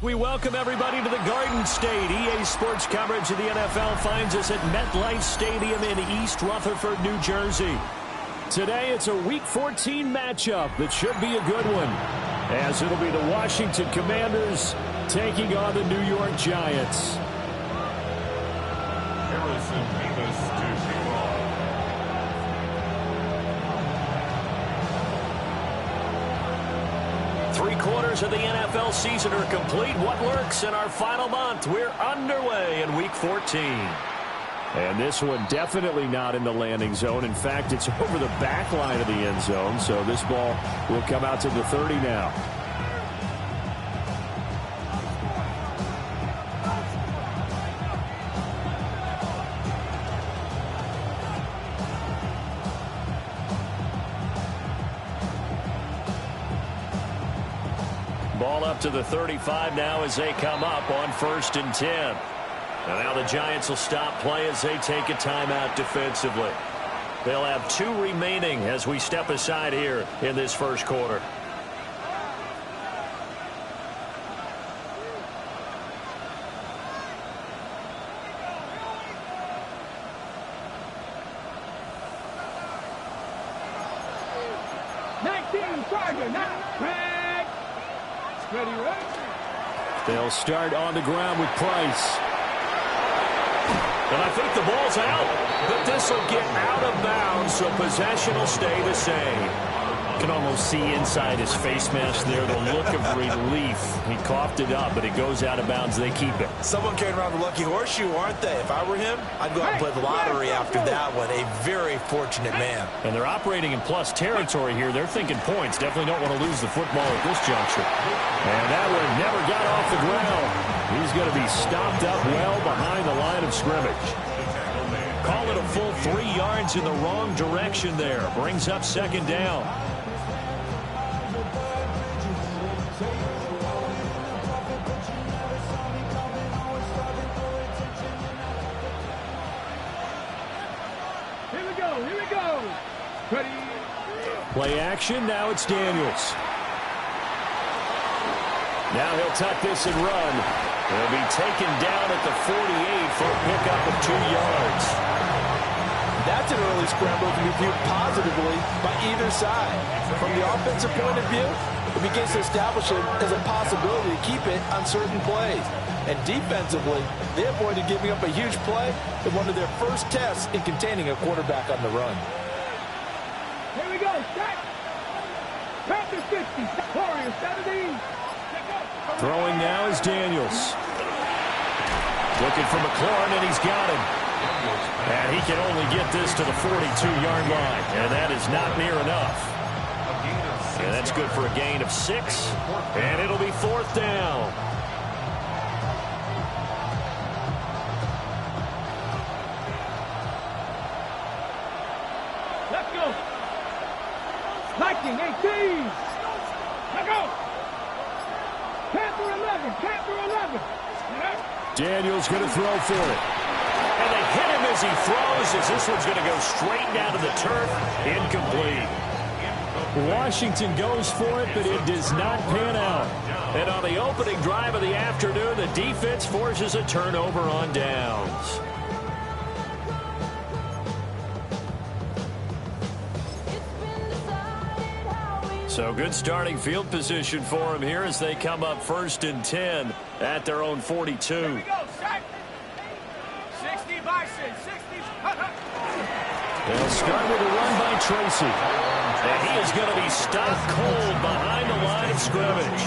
We welcome everybody to the Garden State. EA Sports coverage of the NFL finds us at MetLife Stadium in East Rutherford, New Jersey. Today, it's a Week 14 matchup that should be a good one, as it'll be the Washington Commanders taking on the New York Giants. Three-quarters of the NFL season are complete. What lurks in our final month? We're underway in Week 14. And this one definitely not in the landing zone. In fact, it's over the back line of the end zone. So this ball will come out to the 30 now. Ball up to the 35 now as they come up on 1st and 10. And now the Giants will stop play as they take a timeout defensively. They'll have 2 remaining as we step aside here in this first quarter. They'll start on the ground with Price. And I think the ball's out, but this will get out of bounds, so possession will stay the same. You can almost see inside his face mask there the look of relief. He coughed it up, but it goes out of bounds. They keep it. Someone carrying around the lucky horseshoe, aren't they? If I were him, I'd go out and play the lottery after that one. A very fortunate man. And they're operating in plus territory here. They're thinking points. Definitely don't want to lose the football at this juncture. And that one never got off the ground. He's going to be stopped up well behind the line of scrimmage. Call it a full 3 yards in the wrong direction there. Brings up 2nd down. Here we go. Ready. Play action. Now it's Daniels. Now he'll tuck this and run. He'll be taken down at the 48 for a pickup of 2 yards. That's an early scramble to be viewed positively by either side. From the offensive point of view, it begins to establish it as a possibility to keep it on certain plays. And defensively, they avoided giving up a huge play in one of their first tests in containing a quarterback on the run. Here we go. Set. Panther 50. Warriors 17. Throwing now is Daniels. Looking for McLaurin, and he's got him. And he can only get this to the 42-yard line, and that is not near enough. And that's good for a gain of 6, and it'll be 4th down. Let's go. 19-18. Let's go. Panther 11. Panther 11. Daniels going to throw for it. And they hit him as he throws, as this one's going to go straight down to the turf. Incomplete. Washington goes for it, but it does not pan out. And on the opening drive of the afternoon, the defense forces a turnover on downs. So good starting field position for them here as they come up 1st and 10 at their own 42. Here we go. Set. 60 Bison. 60. They'll start with a run by Tracy. And he is going to be stopped cold behind the line of scrimmage.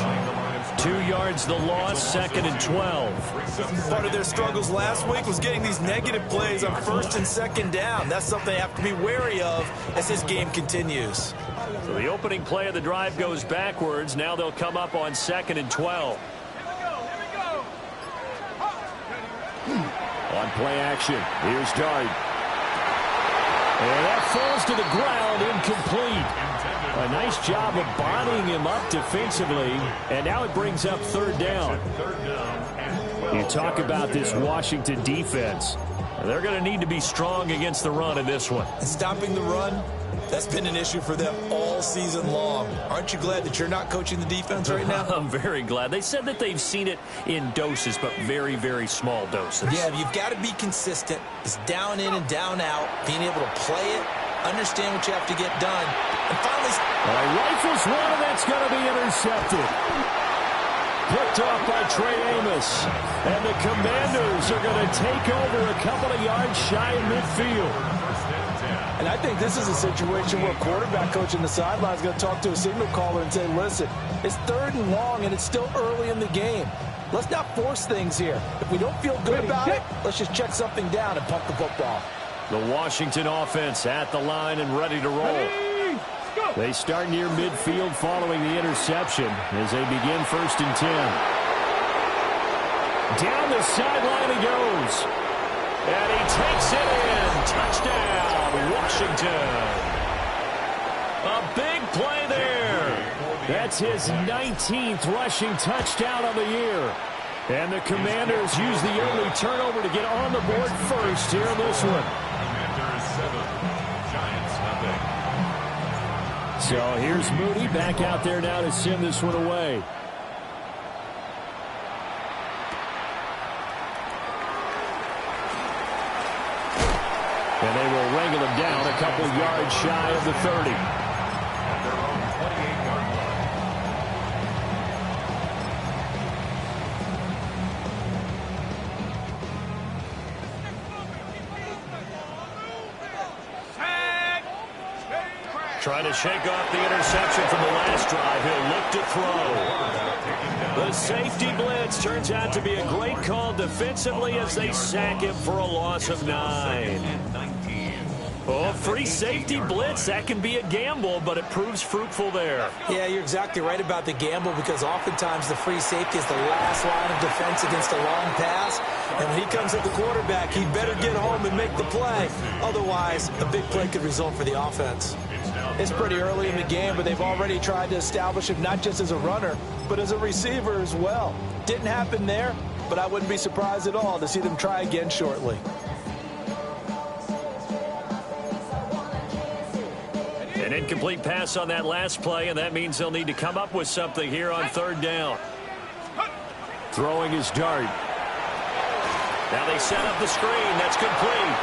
2 yards the loss, 2nd and 12. Part of their struggles last week was getting these negative plays on 1st and 2nd down. That's something they have to be wary of as this game continues. So the opening play of the drive goes backwards. Now they'll come up on 2nd and 12. Here we go. On play action, here's Dart. And that falls to the ground, incomplete. A nice job of bodying him up defensively, and now it brings up 3rd down. You talk about this Washington defense. They're going to need to be strong against the run in this one. And stopping the run, that's been an issue for them all season long. Aren't you glad that you're not coaching the defense right now? I'm very glad. They said that they've seen it in doses, but very, very small doses. Yeah, you've got to be consistent. It's down in and down out, being able to play it, understand what you have to get done, and finally... Rifles one, and that's going to be intercepted. Picked off by Trey Amos. And the Commanders are going to take over a couple of yards shy of midfield. And I think this is a situation where a quarterback coach in the sideline is going to talk to a signal caller and say, listen, it's 3rd and long, and it's still early in the game. Let's not force things here. If we don't feel good about it, let's just check something down and pump the football. The Washington offense at the line and ready to roll. They start near midfield following the interception as they begin 1st and 10. Down the sideline he goes. And he takes it in. Touchdown, Washington. A big play there. That's his 19th rushing touchdown of the year. And the Commanders use the early turnover to get on the board first here in this one. Commanders 7, Giants nothing. So here's Moody back out there now to send this one away. And they will wrangle him down a couple yards shy of the 30. At their own 28-yard line. Trying to shake off the interception from the last drive. He'll look to throw. The safety blitz turns out to be a great call defensively as they sack him for a loss of 9. Oh, free safety blitz. That can be a gamble, but it proves fruitful there. Yeah, you're exactly right about the gamble because oftentimes the free safety is the last line of defense against a long pass. And when he comes at the quarterback, he better get home and make the play. Otherwise, a big play could result for the offense. It's pretty early in the game, but they've already tried to establish him not just as a runner, but as a receiver as well. Didn't happen there, but I wouldn't be surprised at all to see them try again shortly. An incomplete pass on that last play, and that means they'll need to come up with something here on 3rd down. Throwing his dart. Now they set up the screen. That's complete.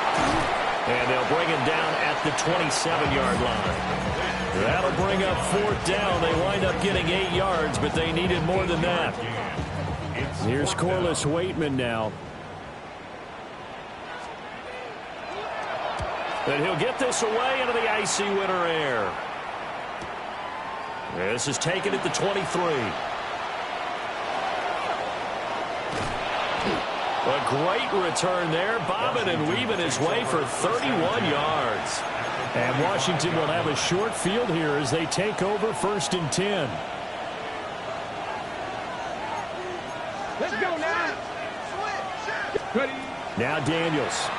And they'll bring him down at the 27-yard line. That'll bring up 4th down. They wind up getting 8 yards, but they needed more than that. Here's Corliss Waitman now. And he'll get this away into the icy winter air. This is taken at the 23. A great return there, bobbing and weaving his way for 31 yards. And Washington will have a short field here as they take over 1st and 10. Let's go now. Now Daniels.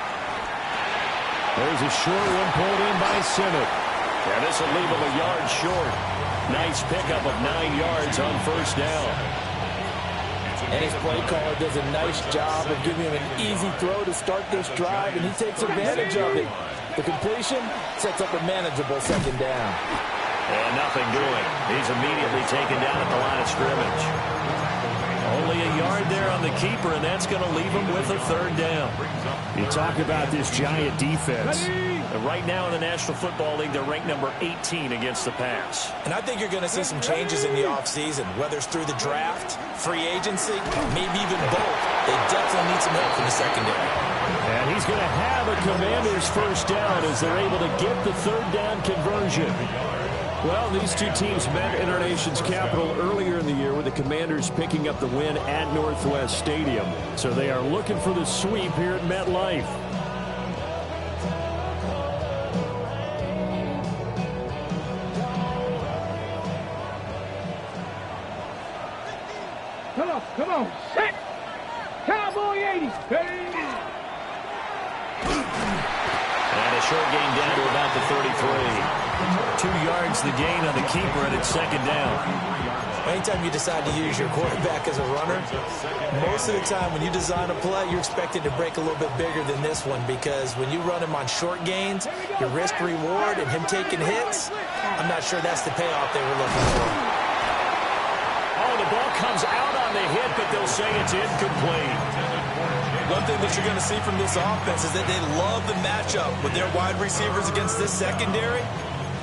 There's a short one pulled in by Simmons. And this will leave him a yard short. Nice pickup of 9 yards on 1st down. And his play caller does a nice job of giving him an easy throw to start this drive, and he takes advantage of it. The completion sets up a manageable 2nd down. And nothing doing. He's immediately taken down at the line of scrimmage. Only a yard there on the keeper, and that's going to leave him with a 3rd down. You talk about this Giant defense. Right now in the National Football League, they're ranked number 18 against the pass. And I think you're going to see some changes in the offseason, whether it's through the draft, free agency, maybe even both. They definitely need some help in the secondary. And he's going to have a Commanders 1st down as they're able to get the 3rd down conversion. Well, these two teams met in our nation's capital earlier in the year with the Commanders picking up the win at Northwest Stadium. So they are looking for the sweep here at MetLife. Come on, set. Cowboy 80. Hey. And a short gain down to about the 33. 2 yards the gain on the keeper, and it's second down. Anytime you decide to use your quarterback as a runner, most of the time when you design a play, you're expected to break a little bit bigger than this one, because when you run him on short gains, your risk-reward and him taking hits, I'm not sure that's the payoff they were looking for. Oh, the ball comes out on the hit, but they'll say it's incomplete. One thing that you're going to see from this offense is that they love the matchup with their wide receivers against this secondary.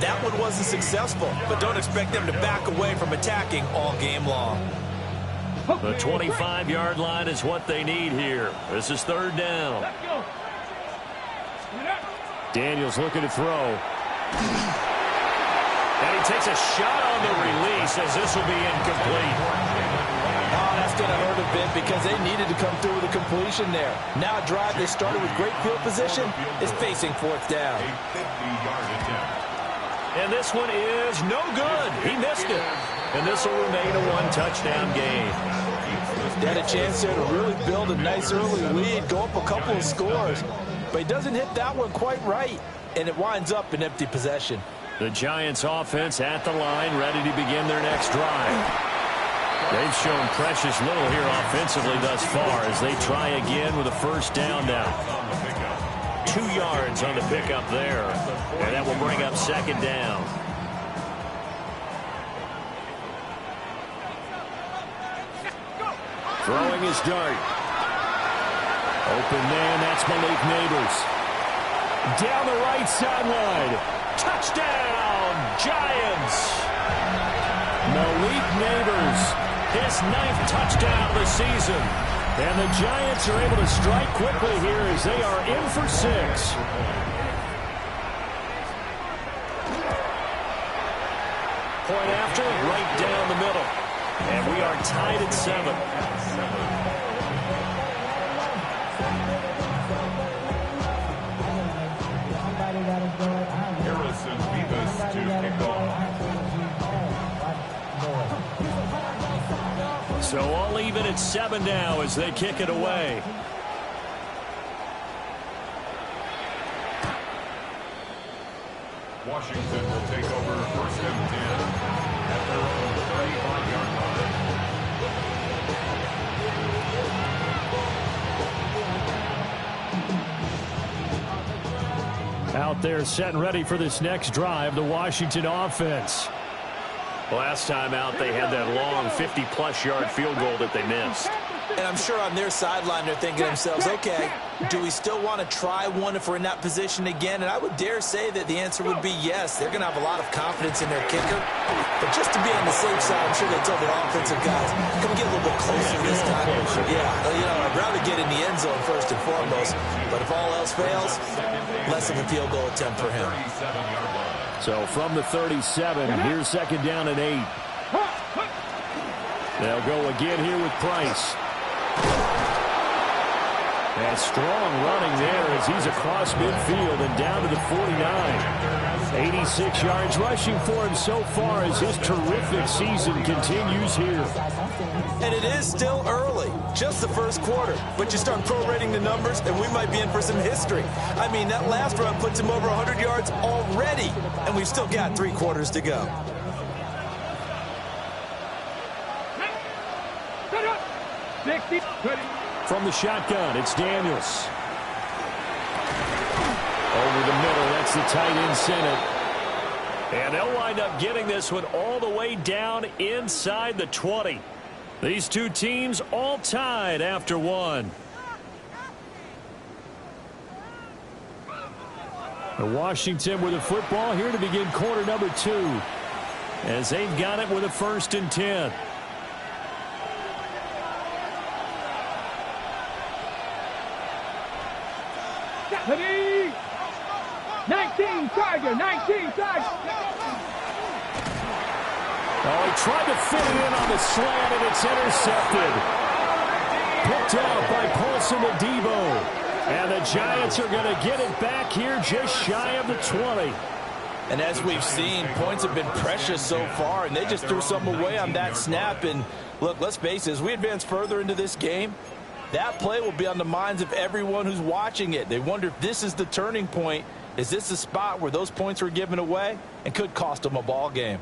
That one wasn't successful, but don't expect them to back away from attacking all game long. The 25-yard line is what they need here. This is third down. Daniels looking to throw. And he takes a shot on the release, as this will be incomplete. Oh, that's going to hurt a bit because they needed to come through with a completion there. Now a drive they started with great field position is facing fourth down. And this one is no good. He missed it. And this will remain a one-touchdown game. They had a chance there to really build a nice early lead, go up a couple of scores. But he doesn't hit that one quite right, and it winds up an empty possession. The Giants offense at the line, ready to begin their next drive. They've shown precious little here offensively thus far as they try again with a first down now. 2 yards on the pickup there, and that will bring up second down. Throwing his dart. Open man, that's Malik Neighbors. Down the right sideline. Touchdown, Giants. Malik Neighbors, his 9th touchdown of the season. And the Giants are able to strike quickly here as they are in for 6. Point after, right down the middle. And we are tied at 7. Harrison Beavis to kick off. So all even at 7 now as they kick it away. Washington will take over first and 10 at their own 35-yard line. Out there set and ready for this next drive, the Washington offense. Last time out, they had that long 50-plus yard field goal that they missed. And I'm sure on their sideline they're thinking to themselves, okay, do we still want to try one if we're in that position again? And I would dare say that the answer would be yes. They're going to have a lot of confidence in their kicker. But just to be on the safe side, I'm sure they tell their offensive guys, come get a little bit closer this time. Yeah, I'd rather get in the end zone first and foremost. But if all else fails, less of a field goal attempt for him. So from the 37, here's second down and 8. They'll go again here with Price. And strong running there as he's across midfield and down to the 49. 86 yards rushing for him so far as his terrific season continues here. And it is still early, just the first quarter. But you start prorating the numbers, and we might be in for some history. I mean, that last run puts him over 100 yards already, and we've still got 3 quarters to go. From the shotgun, it's Daniels. Over the middle, that's the tight end center. And they'll wind up getting this one all the way down inside the 20. These two teams all tied after 1. Washington with the football here to begin quarter number 2. As they've got it with a 1st and 10. Ready? 19 Tiger, 19 Tiger. Oh, he tried to fit it in on the slant, and it's intercepted. Picked out by Paulson Adebo. And the Giants are going to get it back here just shy of the 20. And as we've seen, points have been precious so far, and they just threw something away on that snap. And look, let's face it, as we advance further into this game, that play will be on the minds of everyone who's watching it. They wonder if this is the turning point Is this a spot where those points were given away and could cost them a ball game?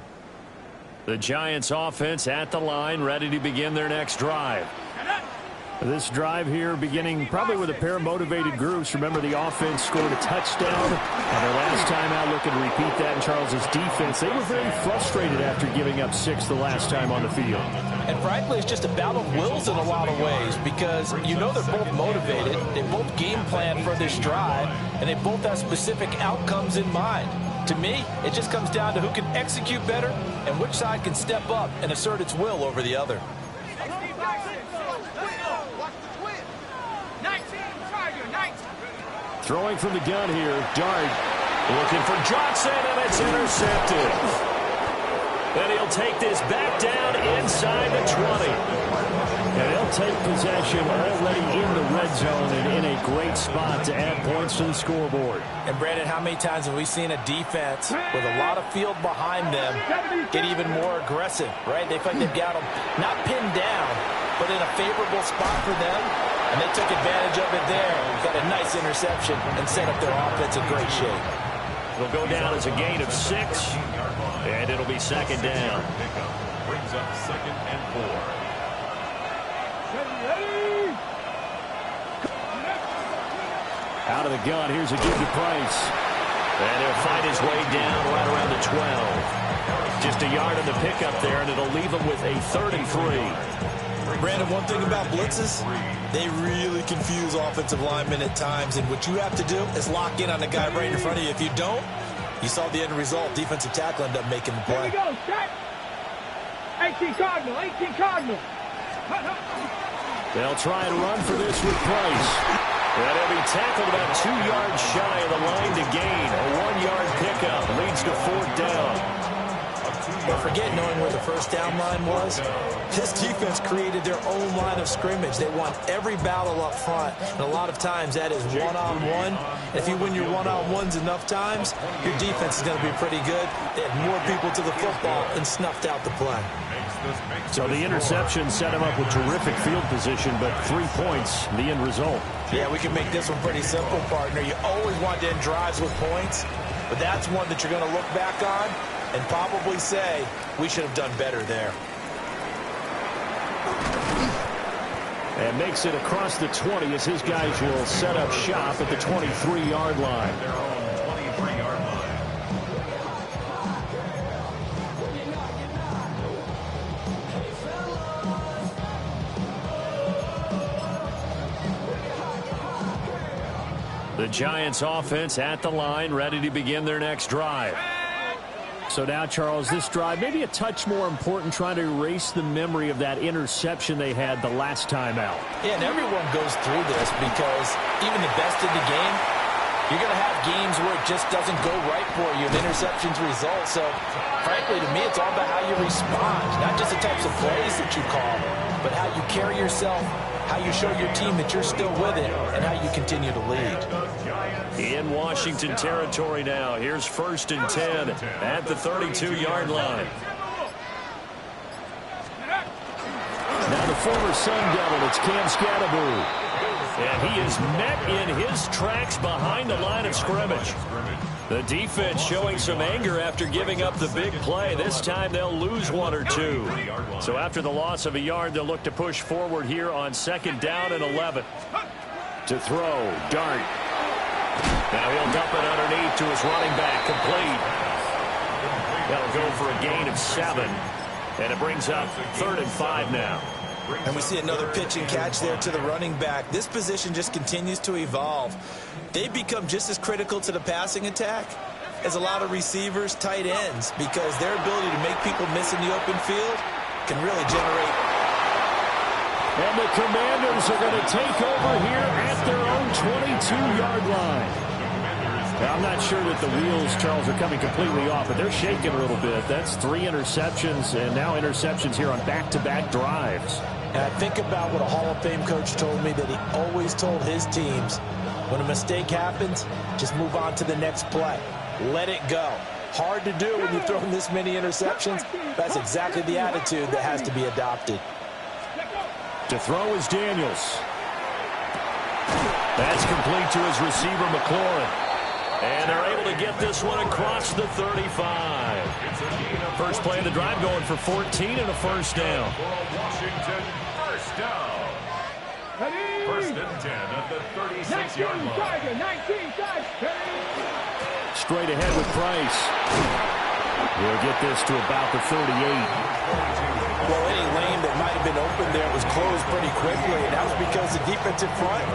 The Giants offense at the line, ready to begin their next drive. This drive here beginning probably with a pair of motivated groups. Remember, the offense scored a touchdown on their last time out, looking to repeat that in Charles's defense. They were very frustrated after giving up 6 the last time on the field. And frankly, it's just a battle of wills in a lot of ways, because you know they're both motivated, they both game plan for this drive, and they both have specific outcomes in mind. To me, it just comes down to who can execute better and which side can step up and assert its will over the other. Throwing from the gun here, Dart looking for Johnson, and it's intercepted. And he'll take this back down inside the 20. And he'll take possession already in the red zone and in a great spot to add points to the scoreboard. And Brandon, how many times have we seen a defense with a lot of field behind them get even more aggressive, right? They feel like they've got them not pinned down, but in a favorable spot for them. And they took advantage of it there. Got a nice interception and set up their offense in great shape. It'll go down as a gain of 6, and it'll be second down. Brings up 2nd and 4. Out of the gun, here's a give to Price. And he'll fight his way down right around the 12. Just a yard on the pickup there, and it'll leave him with a 3rd and 3. Brandon, one thing about blitzes, they really confuse offensive linemen at times, and what you have to do is lock in on the guy right in front of you. If you don't, you saw the end result. Defensive tackle ended up making the play. Here we go, set. 18 Cardinal, 18 Cardinal. They'll try and run for this with Price. And he'll be tackled about 2 yards shy of the line to gain. A 1-yard pickup leads to 4th down. But forget knowing where the first down line was. This defense created their own line of scrimmage. They won every battle up front, and a lot of times that is one-on-one. If you win your one-on-ones enough times, your defense is going to be pretty good. They had more people to the football and snuffed out the play. So the interception set him up with terrific field position, but 3 points, the end result. Yeah, we can make this one pretty simple, partner. You always want to end drives with points, but that's one that you're going to look back on and probably say, we should have done better there. And makes it across the 20 as his guys will set up shop at the 23-yard line. Their own 23-yard line. The Giants offense at the line, ready to begin their next drive. So now, Charles, this drive maybe a touch more important, trying to erase the memory of that interception they had the last time out. Yeah, and everyone goes through this because even the best in the game, you're going to have games where it just doesn't go right for you, and interceptions result. So, frankly, to me, it's all about how you respond, not just the types of plays that you call, but how you carry yourself, how you show your team that you're still with it, and how you continue to lead. In Washington territory now. Here's 1st and 10 at the 32-yard line. Now the former Sun Devil, it's Cam Scatterbury. And he is met in his tracks behind the line of scrimmage. The defense showing some anger after giving up the big play. This time they'll lose 1 or 2. So after the loss of a yard, they'll look to push forward here on 2nd down and 11. To throw, Dart. Now he'll dump it underneath to his running back, complete. That'll go for a gain of 7. And it brings up 3rd and 5 now. And we see another pitch and catch there to the running back. This position just continues to evolve. They've become just as critical to the passing attack as a lot of receivers, tight ends, because their ability to make people miss in the open field can really generate. And the Commanders are going to take over here at their own 22-yard line. Now, I'm not sure that the wheels, Charles, are coming completely off, but they're shaking a little bit. That's 3 interceptions, and now interceptions here on back-to-back drives. And I think about what a Hall of Fame coach told me, that he always told his teams, when a mistake happens, just move on to the next play. Let it go. Hard to do when you've thrown this many interceptions. That's exactly the attitude that has to be adopted. To throw is Daniels. That's complete to his receiver, McLaurin. And they're able to get this one across the 35. First play of the drive going for 14 and a first down. Washington, first down. First and 10 at the 36-yard line. Straight ahead with Price. He'll get this to about the 38. Well, any lane that might have been open there was closed pretty quickly, and that was because the defensive front,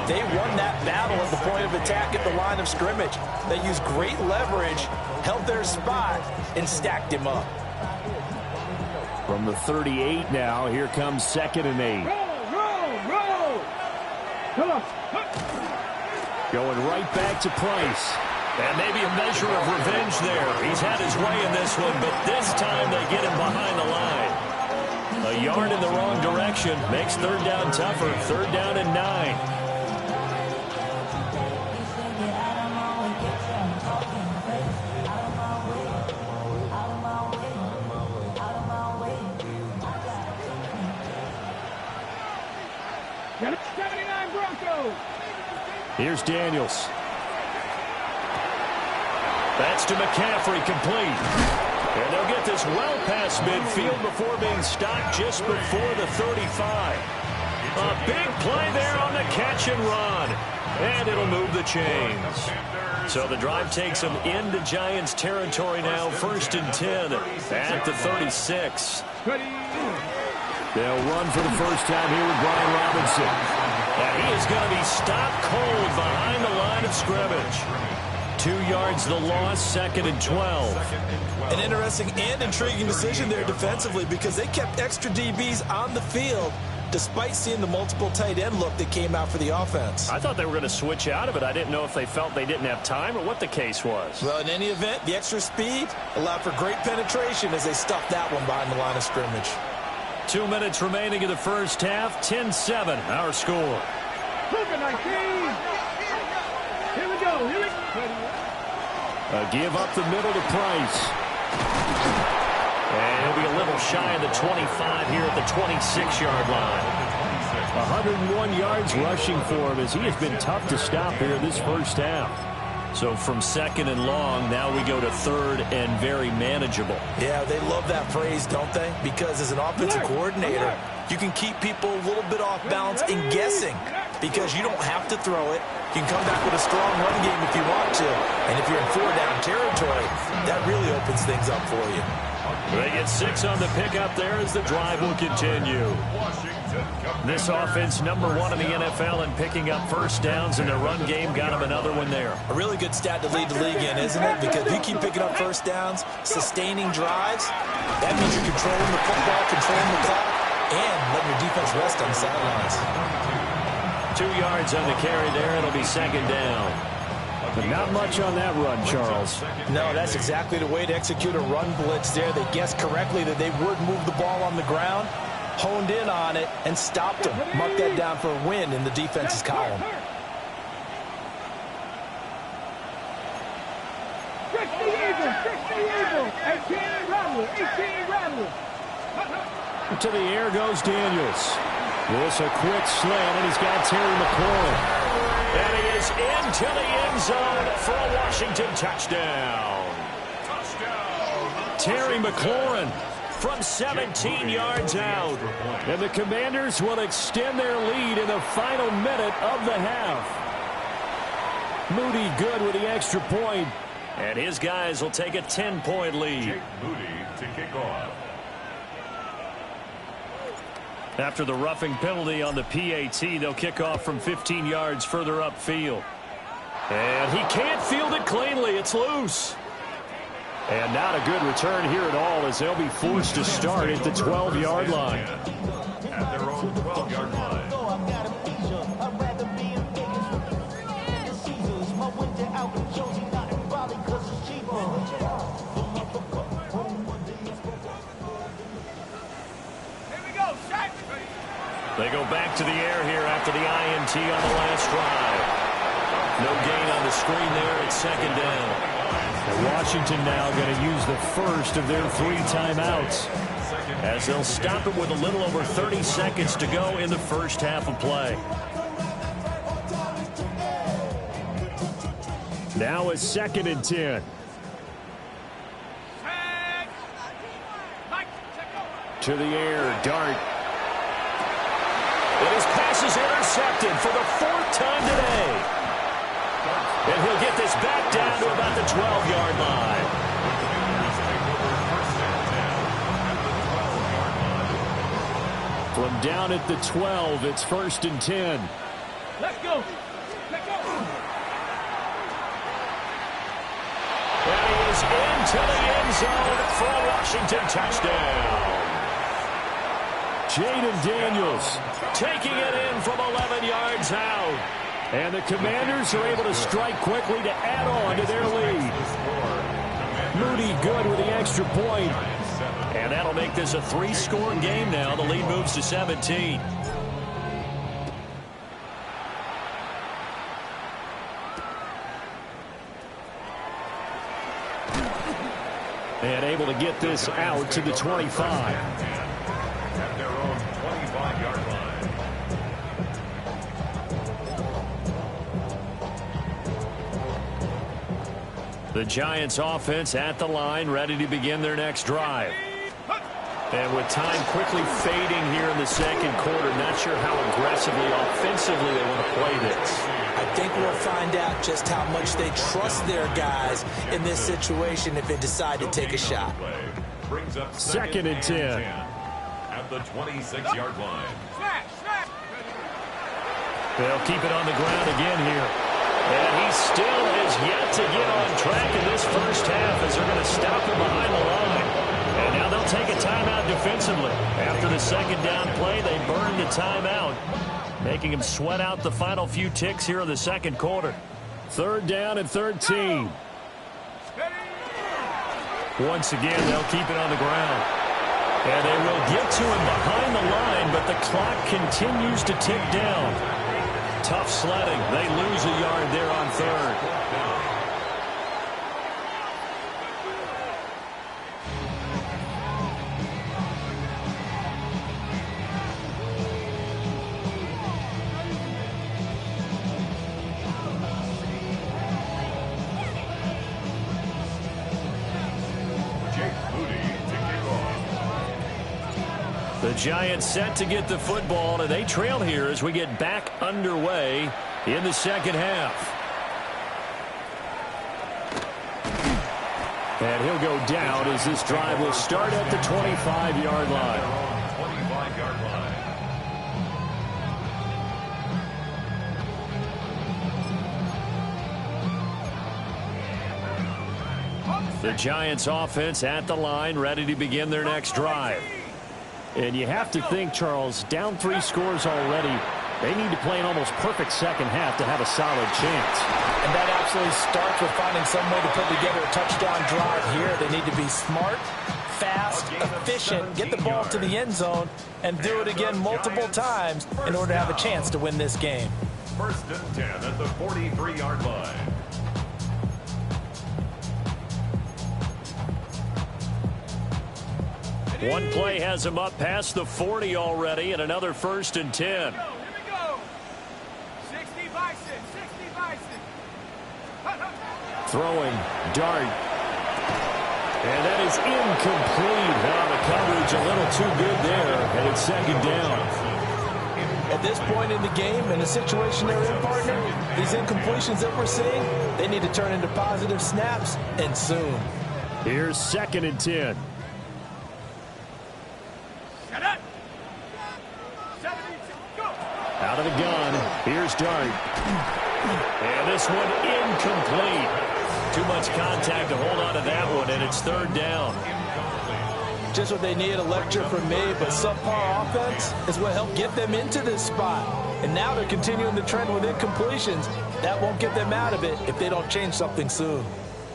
they won that battle at the point of attack at the line of scrimmage. They used great leverage, held their spot, and stacked him up. From the 38 now, here comes 2nd and 8. Roll! Come on. Going right back to Price. And maybe a measure of revenge there. He's had his way in this one, but this time they get him behind the line. A yard in the wrong direction makes third down tougher. Third down and 9. Got it, 79 Broncos. Here's Daniels. That's to McCaffrey, complete. And they'll get this well past midfield before being stopped just before the 35. A big play there on the catch and run. And it'll move the chains. So the drive takes them into Giants territory now. First and 10 at the 36. They'll run for the first time here with Brian Robinson. And he is going to be stopped cold behind the line of scrimmage. 2 yards the loss, 2nd and 12. An interesting and intriguing decision there defensively because they kept extra DBs on the field despite seeing the multiple tight end look that came out for the offense. I thought they were going to switch out of it. I didn't know if they felt they didn't have time or what the case was. Well, in any event, the extra speed allowed for great penetration as they stuffed that one behind the line of scrimmage. 2 minutes remaining in the first half. 10-7, our score. Here we go. A give up the middle to Price. And he'll be a little shy of the 25 here at the 26-yard line. 101 yards rushing for him as he has been tough to stop here this first half. So from 2nd and long, now we go to 3rd and very manageable. Yeah, they love that phrase, don't they? Because as an offensive coordinator, you can keep people a little bit off balance and guessing because you don't have to throw it. You can come back with a strong run game if you want to. And if you're in 4-down territory, that really opens things up for you. They get 6 on the pickup there as the drive will continue. This offense #1 in the NFL in picking up first downs, and their run game got them another one there. A really good stat to lead the league in, isn't it? Because if you keep picking up first downs, sustaining drives, that means you're controlling the football, controlling the clock, and letting your defense rest on the sidelines. 2 yards on the carry there. It'll be 2nd down. But not much on that run, Charles. No, that's exactly the way to execute a run blitz there. They guessed correctly that they would move the ball on the ground, honed in on it, and stopped them. Mark that down for a win in the defense's column. To the air goes Daniels. This a quick slant, and he's got Terry McLaurin. And he is into the end zone for a Washington touchdown. Terry McLaurin from 17 yards out. And the Commanders will extend their lead in the final minute of the half. Moody good with the extra point. And his guys will take a 10-point lead. Jake Moody to kick off. After the roughing penalty on the PAT, they'll kick off from 15 yards further upfield. And he can't field it cleanly. It's loose. And not a good return here at all as they'll be forced to start at the 12-yard line. At their own 12-yard line. They go back to the air here after the INT on the last drive. No gain on the screen there. It's 2nd down. And Washington now going to use the first of their 3 timeouts as they'll stop it with a little over 30 seconds to go in the first half of play. Now it's 2nd and 10. To the air, Dart. And his pass is intercepted for the 4th time today. And he'll get this back down to about the 12-yard line. From down at the 12, it's 1st and 10. Let's go. Let's go. And he is into the end zone for a Washington touchdown. Jaden Daniels taking it in from 11 yards out. And the Commanders are able to strike quickly to add on to their lead. Moody good with the extra point. And that'll make this a 3-score game now. The lead moves to 17. And able to get this out to the 25. At their own 25-yard line. The Giants offense at the line, ready to begin their next drive. And with time quickly fading here in the second quarter, not sure how aggressively, offensively they want to play this. I think we'll find out just how much they trust their guys in this situation if they decide to take a shot. Brings up 2nd and 10. At the 26-yard line. They'll keep it on the ground again here. And he still has yet to get on track in this first half as they're going to stop him behind the line. And now they'll take a timeout defensively. After the second down play, they burned the timeout, making him sweat out the final few ticks here in the second quarter. 3rd down and 13. Once again, they'll keep it on the ground. And they will get to him behind the line, but the clock continues to tick down. Tough sledding. They lose a yard there on 3rd. The Giants set to get the football, and they trail here as we get back underway in the second half. And he'll go down as this drive will start at the 25-yard line. 25-yard line. The Giants offense at the line, ready to begin their next drive. And you have to think, Charles, down 3 scores already. They need to play an almost perfect second half to have a solid chance. And that absolutely starts with finding some way to put together a touchdown drive here. They need to be smart, fast, efficient, get the ball to the end zone, and do it again multiple times in order to have a chance to win this game. 1st and 10 at the 43-yard line. One play has him up past the 40 already, and another 1st and 10. Here we go. 60 by 6. 60 by 6. Throwing, Dart. And that is incomplete. Now the coverage a little too good there, and it's 2nd down. At this point in the game, in the situation they're in, partner, these incompletions that we're seeing, they need to turn into positive snaps, and soon. Here's 2nd and 10. Out of the gun, here's Dart. And this one incomplete. Too much contact to hold on to that one, and it's 3rd down. Just what they need, a lecture from me, but subpar offense is what helped get them into this spot. And now they're continuing the trend with incompletions. That won't get them out of it if they don't change something soon.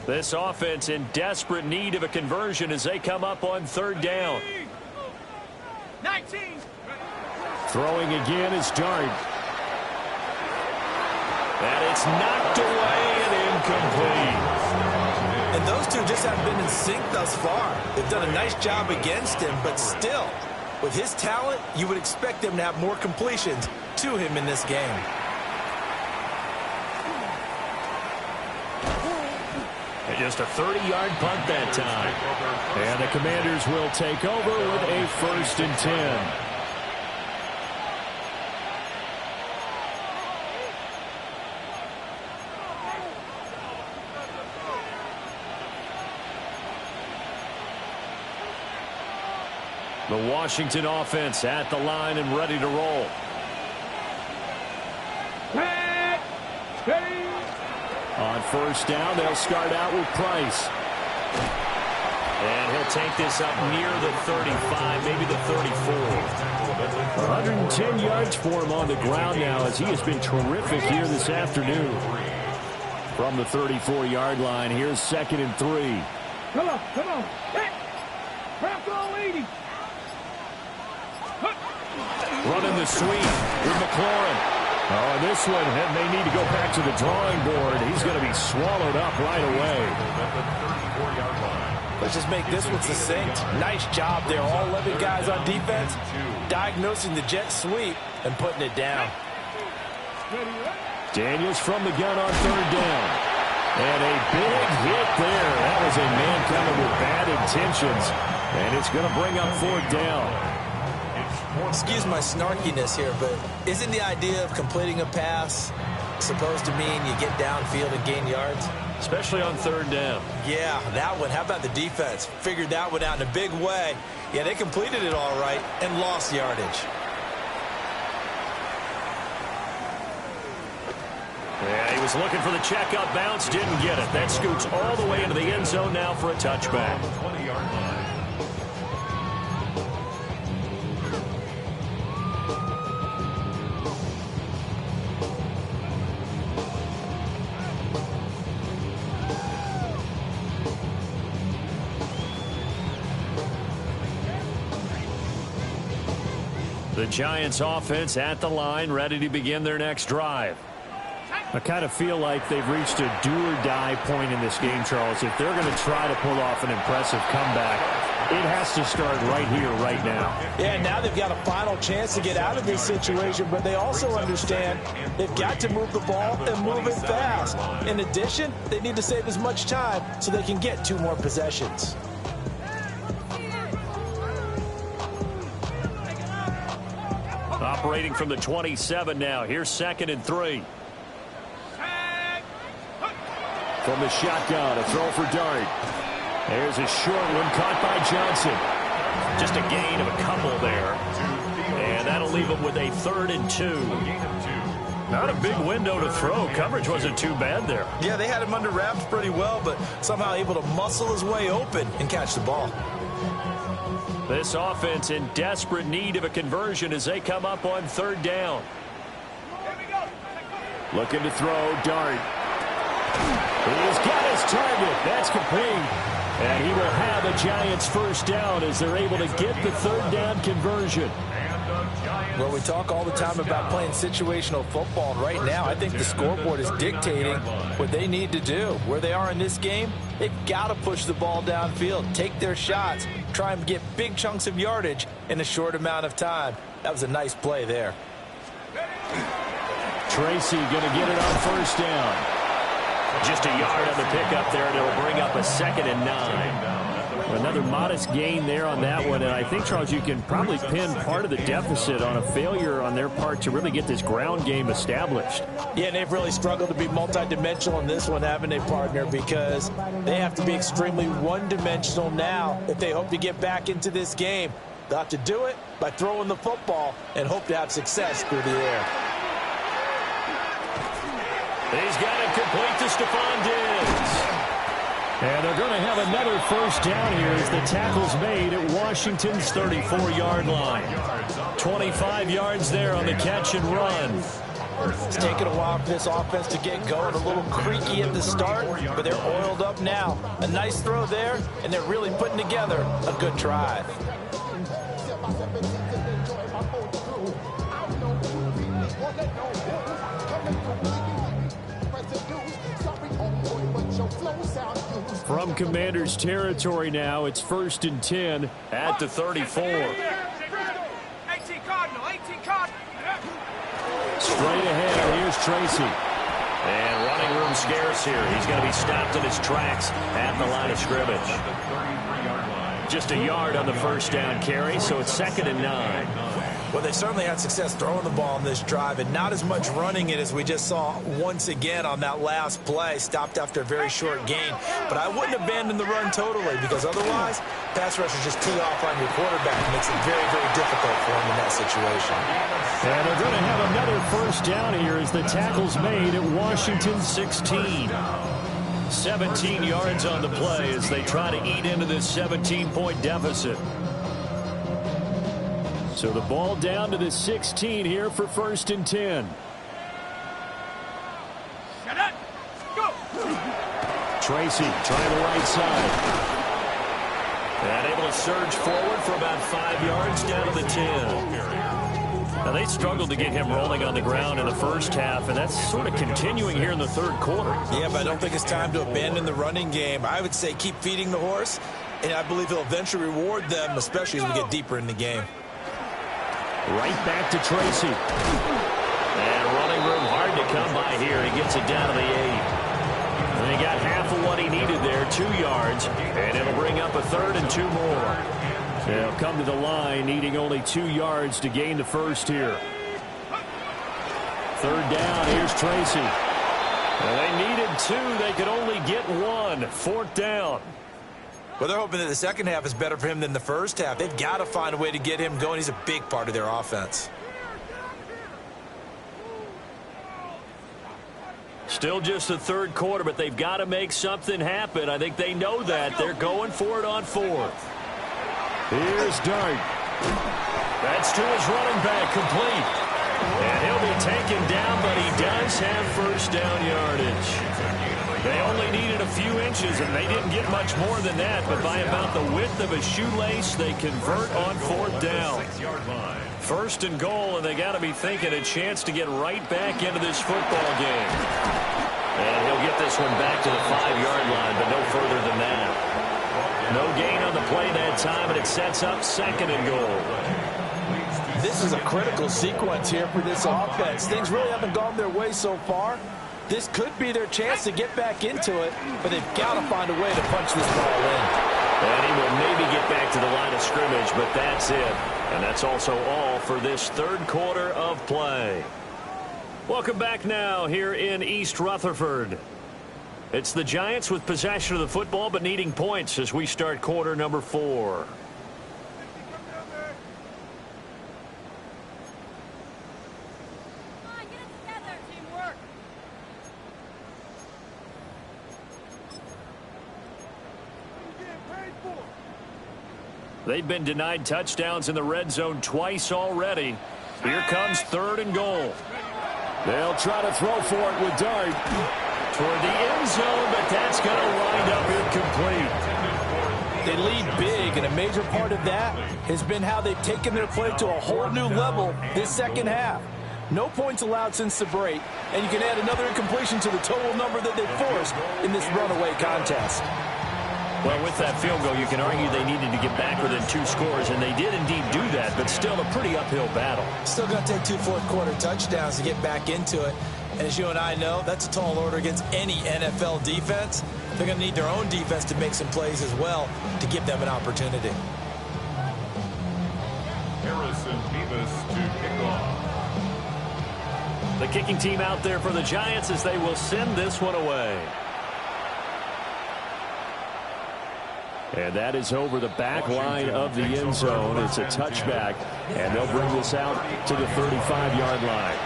This offense in desperate need of a conversion as they come up on 3rd down. 19. Throwing again is Dart. And it's knocked away and incomplete. And those two just haven't been in sync thus far. They've done a nice job against him, but still, with his talent, you would expect him to have more completions to him in this game. Just a 30-yard punt that time. And the Commanders will take over with a 1st and 10. The Washington offense at the line and ready to roll. On 1st down, they'll start out with Price. And he'll take this up near the 35, maybe the 34. 110 yards for him on the ground now, as he has been terrific here this afternoon. From the 34-yard line, here's 2nd and 3. Come on. Hey, craft all 80. Running the sweep with McLaurin. Oh, this one may need to go back to the drawing board. He's going to be swallowed up right away. Let's just make this one succinct. Nice job there. All 11 guys on defense diagnosing the jet sweep and putting it down. Daniels from the gun on 3rd down. And a big hit there. That was a man coming with bad intentions. And it's going to bring up 4th down. Excuse my snarkiness here, but isn't the idea of completing a pass supposed to mean you get downfield and gain yards? Especially on 3rd down. Yeah, that one. How about the defense? Figured that one out in a big way. Yeah, they completed it all right and lost yardage. Yeah, he was looking for the checkup bounce, didn't get it. That scoots all the way into the end zone now for a touchback. 20-yard line. The Giants offense at the line, ready to begin their next drive. I kind of feel like they've reached a do-or-die point in this game, Charles. If they're going to try to pull off an impressive comeback, it has to start right here, right now. Yeah, now they've got a final chance to get out of this situation, but they also understand they've got to move the ball and move it fast. In addition, they need to save as much time so they can get 2 more possessions. Operating from the 27 now. Here's 2nd and 3. From the shotgun, a throw for Dart. There's a short one caught by Johnson. Just a gain of a couple there. And that'll leave him with a 3rd and 2. Not a big window to throw. Coverage wasn't too bad there. Yeah, they had him under wraps pretty well, but somehow able to muscle his way open and catch the ball. This offense in desperate need of a conversion as they come up on 3rd down. Looking to throw, Dart. He's got his target. That's complete. And he will have the Giants' 1st down as they're able to get the 3rd down conversion. Well, we talk all the time about playing situational football. And right now, I think the scoreboard is dictating what they need to do. Where they are in this game, they've got to push the ball downfield, take their shots, try and get big chunks of yardage in a short amount of time. That was a nice play there. Tracy going to get it on 1st down. Just a yard on the pickup there, and it'll bring up a 2nd and 9. Another modest gain there on that one, and I think, Charles, you can probably pin part of the deficit on a failure on their part to really get this ground game established. Yeah, and they've really struggled to be multidimensional in this one, haven't they, partner? Because they have to be extremely one-dimensional now if they hope to get back into this game. They'll have to do it by throwing the football and hope to have success through the air. He's got it complete to Stephon Diggs. And they're going to have another 1st down here as the tackle's made at Washington's 34-yard line. 25 yards there on the catch and run. It's taken a while for this offense to get going. A little creaky at the start, but they're oiled up now. A nice throw there, and they're really putting together a good drive. From Commanders territory now, it's 1st and 10 at the 34. 18 Cardinal, 18 Cardinal. Straight ahead, here's Tracy. And running room scarce here. He's going to be stopped in his tracks at the line of scrimmage. Just a yard on the first down carry, so it's 2nd and 9. Well, they certainly had success throwing the ball on this drive, and not as much running it as we just saw once again on that last play. Stopped after a very short gain. But I wouldn't abandon the run totally, because otherwise, pass rushers just tee off on your quarterback. It makes it very, very difficult for him in that situation. And they're going to have another first down here as the tackle's made at Washington 16. 17 yards on the play as they try to eat into this 17-point deficit. So the ball down to the 16 here for 1st and 10. Shut up. Go. Tracy trying the right side. And able to surge forward for about 5 yards down to the 10. Now, they struggled to get him rolling on the ground in the first half, and that's sort of continuing here in the 3rd quarter. Yeah, but I don't think it's time to abandon the running game. I would say keep feeding the horse, and I believe he'll eventually reward them, especially as we get deeper in the game. Right back to Tracy. And running room hard to come by here. He gets it down to the 8. And he got half of what he needed there, 2 yards, and it'll bring up a 3rd and 2 more. They'll come to the line, needing only 2 yards to gain the first here. 3rd down, here's Tracy. Well, they needed 2. They could only get 1. 4th down. Well, they're hoping that the second half is better for him than the first half. They've got to find a way to get him going. He's a big part of their offense. Still just the 3rd quarter, but they've got to make something happen. I think they know that. They're going for it on 4th. Here's Dart. That's to his running back, complete. And he'll be taken down, but he does have first down yardage. They only needed a few inches, and they didn't get much more than that, but by about the width of a shoelace, they convert on 4th down. 1st and goal, and they got to be thinking a chance to get right back into this football game. And he'll get this one back to the 5-yard line, but no further than that. No gain on the play that time, and it sets up 2nd and goal. This is a critical sequence here for this offense. Things really haven't gone their way so far. This could be their chance to get back into it, but they've got to find a way to punch this ball in. And he will maybe get back to the line of scrimmage, but that's it. And that's also all for this 3rd quarter of play. Welcome back now here in East Rutherford. It's the Giants with possession of the football, but needing points as we start quarter number 4. They've been denied touchdowns in the red zone twice already. Here comes 3rd and goal. They'll try to throw for it with Dart. Toward the end zone, but that's going to wind up incomplete. They lead big, and a major part of that has been how they've taken their play to a whole new level this second half. No points allowed since the break, and you can add another incompletion to the total number that they forced in this runaway contest. Well, with that field goal, you can argue they needed to get back within 2 scores, and they did indeed do that, but still a pretty uphill battle. Still going to take 2 fourth-quarter touchdowns to get back into it. And as you and I know, that's a tall order against any NFL defense. They're going to need their own defense to make some plays as well to give them an opportunity. Harrison Beavis to kick off. The kicking team out there for the Giants as they will send this one away. And that is over the back line of the end zone. It's a touchback, and they'll bring this out to the 35-yard line.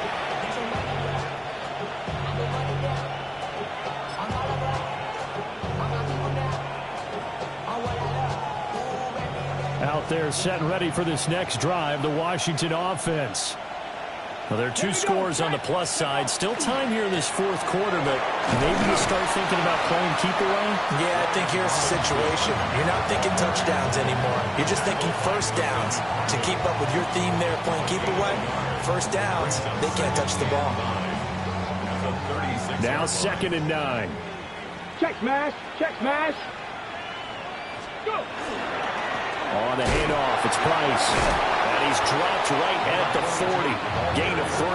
Out there set and ready for this next drive, the Washington offense. Well, there are 2 scores on the plus side. Still time here in this 4th quarter, but maybe you start thinking about playing keep away? Yeah, I think here's the situation. You're not thinking touchdowns anymore. You're just thinking first downs. To keep up with your theme there, playing keep away, first downs, they can't touch the ball. Now 2nd and 9. Check smash. Check smash. Go. On the handoff, it's Price. And he's dropped right at the 40. Gain of 3.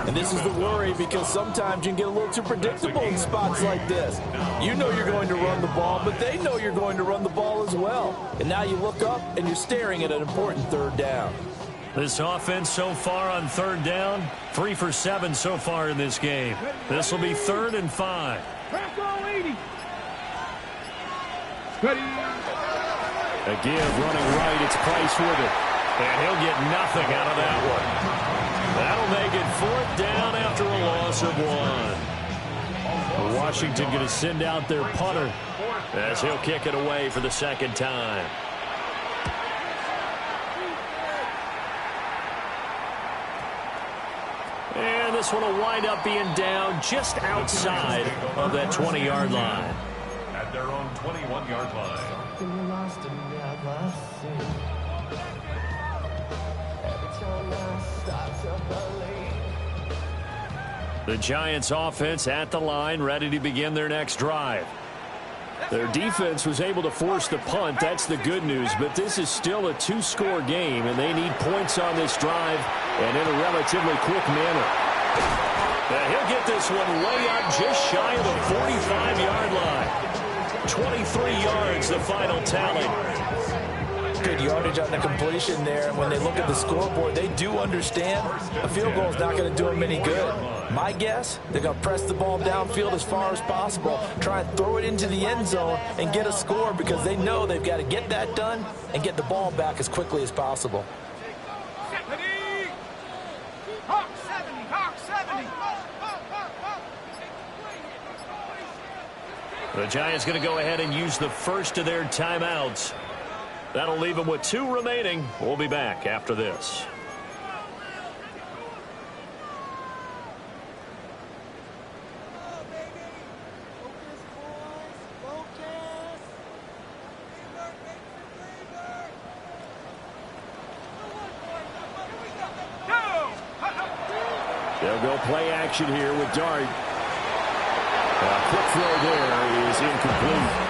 And this is the worry, because sometimes you can get a little too predictable in spots like this. You know you're going to run the ball, but they know you're going to run the ball as well. And now you look up and you're staring at an important third down. This offense so far on third down, 3 for 7 so far in this game. This will be 3rd and 5. A give running right, it's Price with it. And he'll get nothing out of that one. That'll make it 4th down after a loss of 1. Washington going to send out their punter as he'll kick it away for the 2nd time. And this one will wind up being down just outside of that 20-yard line. At their own 21-yard line. The Giants offense at the line, ready to begin their next drive. Their defense was able to force the punt. That's the good news, but this is still a 2-score game, and they need points on this drive and in a relatively quick manner. He'll get this one way up just shy of the 45-yard line. 23 yards, the final tally. Good yardage on the completion there. And when they look at the scoreboard, they do understand a field goal is not going to do them any good. My guess, they're going to press the ball downfield as far as possible, try and throw it into the end zone and get a score, because they know they've got to get that done and get the ball back as quickly as possible. The Giants going to go ahead and use the first of their timeouts. That'll leave them with 2 remaining. We'll be back after this. They'll go play action here with Dart. A quick throw there is incomplete.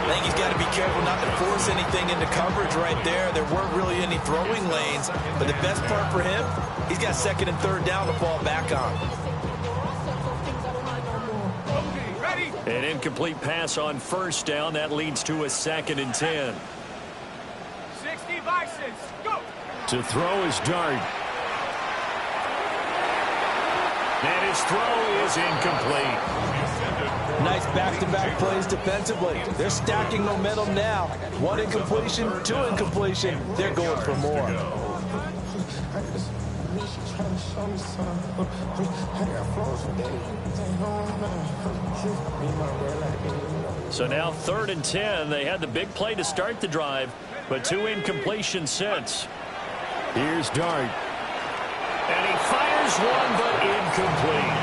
I think he's got to be careful not to force anything into coverage right there. There weren't really any throwing lanes, but the best part for him, he's got 2nd and 3rd down to fall back on. An incomplete pass on 1st down. That leads to a 2nd and 10. 60 Bisons, go! To throw is Dart. And his throw is incomplete. Nice back-to-back plays defensively. They're stacking momentum now. 1 incompletion, 2 incompletion. They're going for more. So now 3rd and 10. They had the big play to start the drive, but 2 incompletions since. Here's Dart. And he fires one, but incomplete.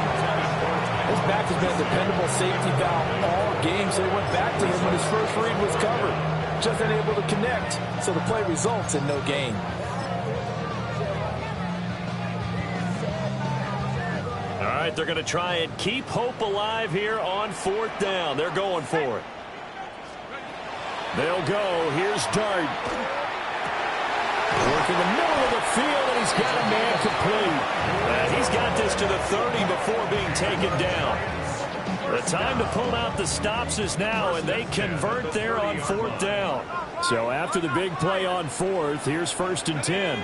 His back has been a dependable safety valve all game, so he went back to him when his first read was covered. Just unable to connect, so the play results in no gain. All right, they're going to try and keep hope alive here on 4th down. They're going for it. They'll go. Here's Dart. Working the middle of the field, and he's got a man complete. He's got this to the 30 before being taken down. The time to pull out the stops is now, and they convert there on 4th down. So after the big play on 4th, here's 1st and 10.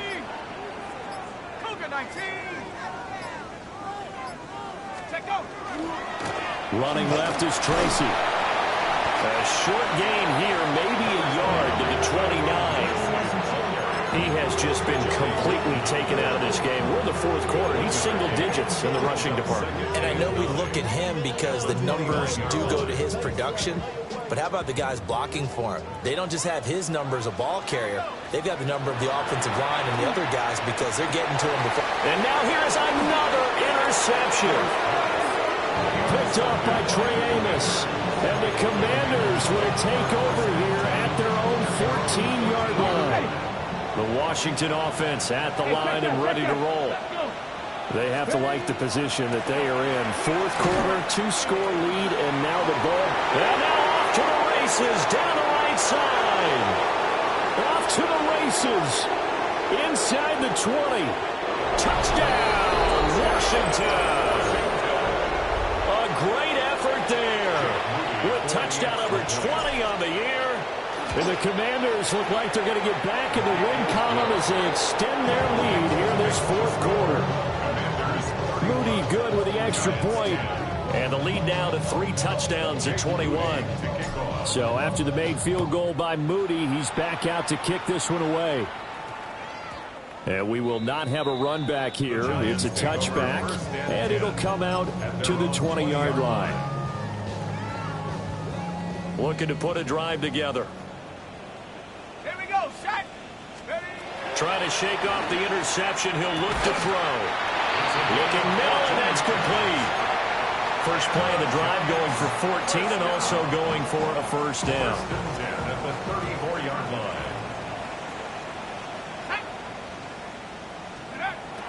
Running left is Tracy. A short gain here, maybe a yard to the 29. He has just been completely taken out of this game. We're in the 4th quarter. He's single digits in the rushing department. And I know we look at him because the numbers do go to his production. But how about the guys blocking for him? They don't just have his number as a ball carrier. They've got the number of the offensive line and the other guys because they're getting to him before. And now here's another interception. Picked up by Trey Amos. And the Commanders would take over here at their own 14-yard line. The Washington offense at the line and ready to roll. They have to like the position that they are in. 4th quarter, 2-score lead, and now the ball. And now off to the races, down the right side. Off to the races. Inside the 20. Touchdown, Washington. A great effort there with touchdown number 20 on the year. And the Commanders look like they're going to get back in the win column as they extend their lead here in this fourth quarter. Moody good with the extra point. And the lead now to 3 touchdowns at 21. So after the made field goal by Moody, he's back out to kick this one away. And we will not have a run back here. It's a touchback, and it'll come out to the 20-yard line. Looking to put a drive together. Here we go, set. Ready. Trying to shake off the interception. He'll look to throw. Looking middle, and that's complete. First play of the drive going for 14 and also going for a first down. At the 34-yard line.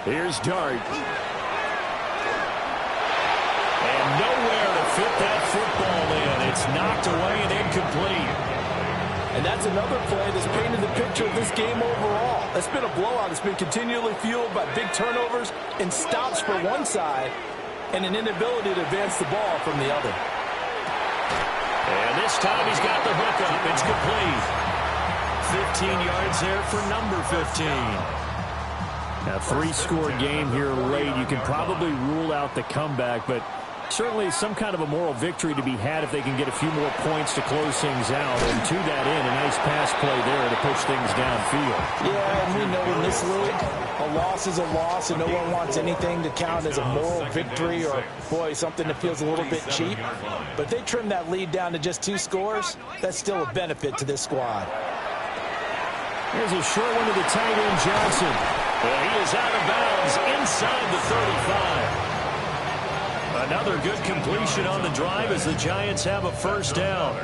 Here's Dart. And nowhere to fit that football in. It's knocked away and incomplete. And that's another play that's painted the picture of this game overall. It's been a blowout. It's been continually fueled by big turnovers and stops for one side and an inability to advance the ball from the other. And this time he's got the hook up. It's complete. 15 yards there for number 15. A 3-score game here late. You can probably rule out the comeback, but certainly some kind of a moral victory to be had if they can get a few more points to close things out. And to that end, a nice pass play there to push things downfield. Yeah, and we know in this league, a loss is a loss, and no one wants anything to count as a moral victory or, boy, something that feels a little bit cheap. But if they trim that lead down to just 2 scores, that's still a benefit to this squad. There's a short one to the tight end, Johnson. Well, he is out of bounds inside the 35. Another good completion on the drive as the Giants have a first down.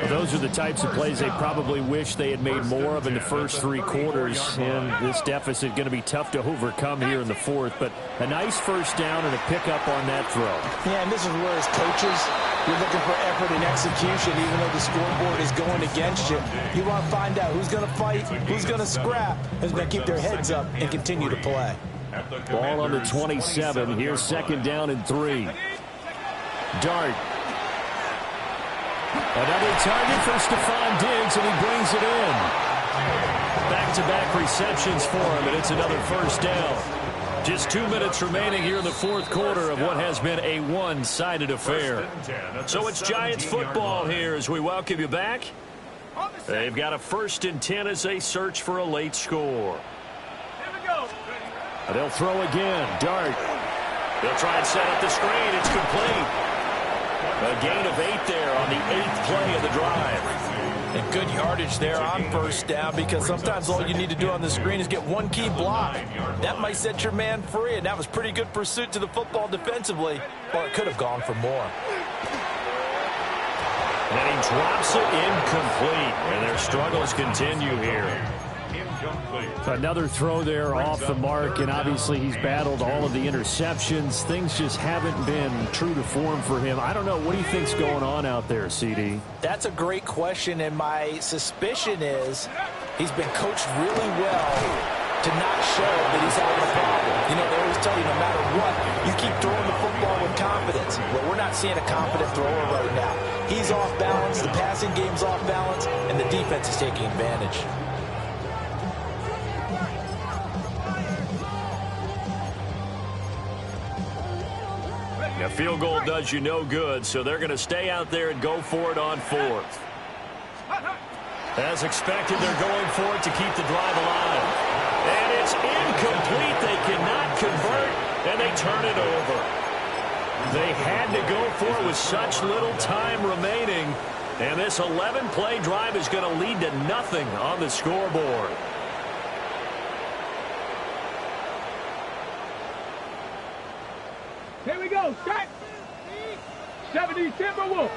Those are the types of plays they probably wish they had made more of in the first 3 quarters. And this deficit going to be tough to overcome here in the fourth. But a nice first down and a pickup on that throw. Yeah, and this is where as coaches, you're looking for effort and execution, even though the scoreboard is going against you. You want to find out who's going to fight, who's going to scrap, who's going to keep their heads up and continue to play. Ball on the 27. Here's second down and 3. Dart. Another target for Stephon Diggs, and he brings it in. Back-to-back receptions for him, and it's another first down. Just 2 minutes remaining here in the fourth quarter of what has been a one-sided affair. So it's Giants football here as we welcome you back. They've got a 1st and 10 as they search for a late score. Here we go. They'll throw again. Dart. They'll try and set up the screen. It's complete. A gain of 8 there on the 8th play of the drive. And good yardage there on first down, because sometimes all you need to do on the screen is get one key block. That might set your man free, and that was pretty good pursuit to the football defensively, or it could have gone for more. And he drops it incomplete, and their struggles continue here. Another throw there off the mark, and obviously he's battled all of the interceptions. Things just haven't been true to form for him. I don't know. What do you think's going on out there, CD? That's a great question, and my suspicion is he's been coached really well to not show that he's having a problem. You know, they always tell you no matter what, you keep throwing the football with confidence. Well, we're not seeing a confident thrower right now. He's off balance, the passing game's off balance, and the defense is taking advantage. A field goal does you no good, so they're going to stay out there and go for it on 4th. As expected, they're going for it to keep the drive alive. And it's incomplete. They cannot convert, and they turn it over. They had to go for it with such little time remaining, and this 11-play drive is going to lead to nothing on the scoreboard. Here we go, set. 70 Timberwolves.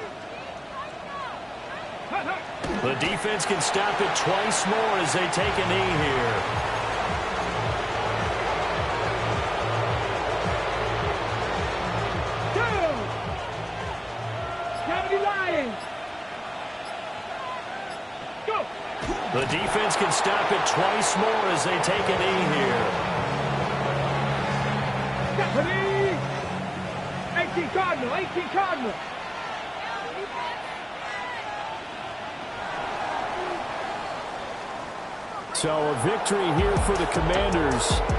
The defense can stop it twice more as they take a knee here. Two. 70 Lions. Go. The defense can stop it twice more as they take a knee here. Ready? 18 Cardinal, 18 Cardinal. So a victory here for the Commanders.